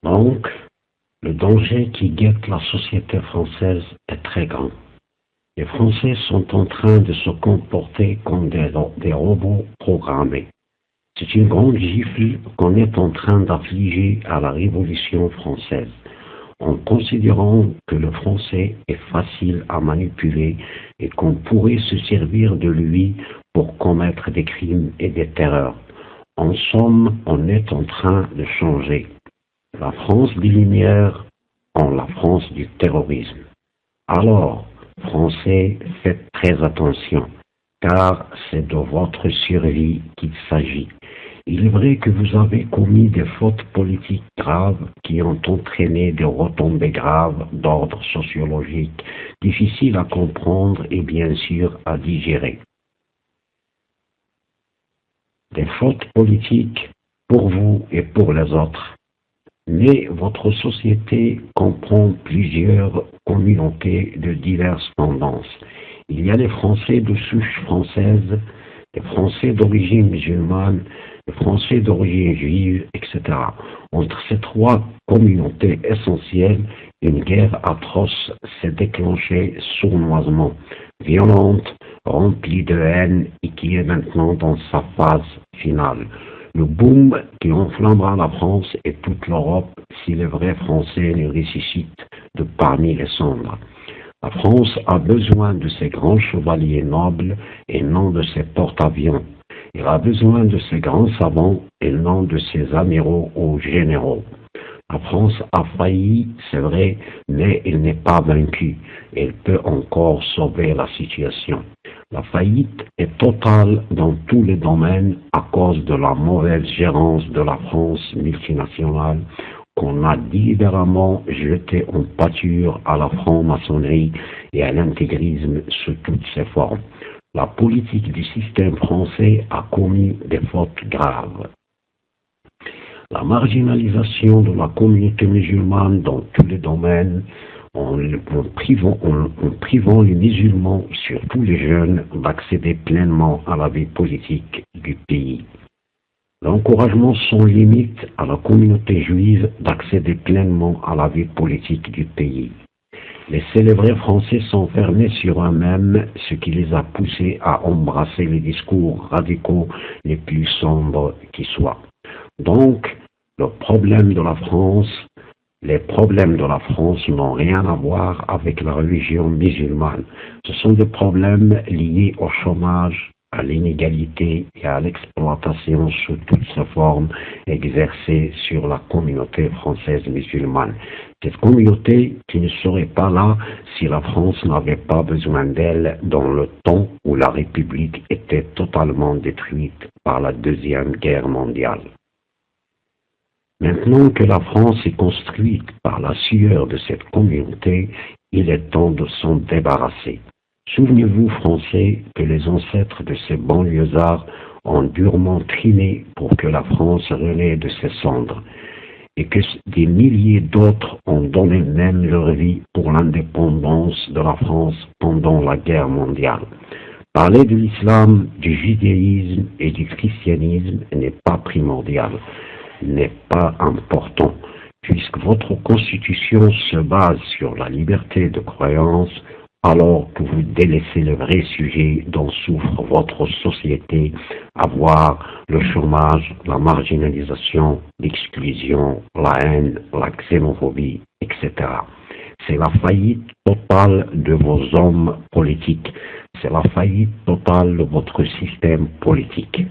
Donc, le danger qui guette la société française est très grand. Les Français sont en train de se comporter comme des robots programmés. C'est une grande gifle qu'on est en train d'affliger à la Révolution française, en considérant que le français est facile à manipuler et qu'on pourrait se servir de lui pour commettre des crimes et des terreurs. En somme, on est en train de changer la France des Lumières en la France du terrorisme. Alors, Français, faites très attention, car c'est de votre survie qu'il s'agit. Il est vrai que vous avez commis des fautes politiques graves qui ont entraîné des retombées graves d'ordre sociologique, difficiles à comprendre et bien sûr à digérer. Des fautes politiques pour vous et pour les autres. Mais votre société comprend plusieurs communautés de diverses tendances. Il y a les Français de souche française, les Français d'origine musulmane, les Français d'origine juive, etc. Entre ces trois communautés essentielles, une guerre atroce s'est déclenchée sournoisement, violente, remplie de haine et qui est maintenant dans sa phase finale. Le boom qui enflammera la France et toute l'Europe si les vrais Français ne ressuscitent de parmi les cendres. La France a besoin de ses grands chevaliers nobles et non de ses porte-avions. Elle a besoin de ses grands savants et non de ses amiraux ou généraux. La France a failli, c'est vrai, mais elle n'est pas vaincue. Elle peut encore sauver la situation. La faillite est totale dans tous les domaines à cause de la mauvaise gérance de la France multinationale qu'on a délibérément jetée en pâture à la franc-maçonnerie et à l'intégrisme sous toutes ses formes. La politique du système français a commis des fautes graves. La marginalisation de la communauté musulmane dans tous les domaines, en privant les musulmans, surtout les jeunes, d'accéder pleinement à la vie politique du pays. L'encouragement sans limite à la communauté juive d'accéder pleinement à la vie politique du pays. Les célébrés français sont fermés sur eux-mêmes, ce qui les a poussés à embrasser les discours radicaux les plus sombres qui soient. Donc, les problèmes de la France n'ont rien à voir avec la religion musulmane. Ce sont des problèmes liés au chômage, à l'inégalité et à l'exploitation sous toutes ses formes exercées sur la communauté française musulmane. Cette communauté qui ne serait pas là si la France n'avait pas besoin d'elle dans le temps où la République était totalement détruite par la Deuxième Guerre mondiale. Maintenant que la France est construite par la sueur de cette communauté, il est temps de s'en débarrasser. Souvenez-vous, Français, que les ancêtres de ces banlieusards ont durement trimé pour que la France renaisse de ses cendres, et que des milliers d'autres ont donné même leur vie pour l'indépendance de la France pendant la guerre mondiale. Parler de l'islam, du judaïsme et du christianisme n'est pas primordial, n'est pas important, puisque votre constitution se base sur la liberté de croyance, alors que vous délaissez le vrai sujet dont souffre votre société, à savoir le chômage, la marginalisation, l'exclusion, la haine, la xénophobie, etc. C'est la faillite totale de vos hommes politiques, c'est la faillite totale de votre système politique.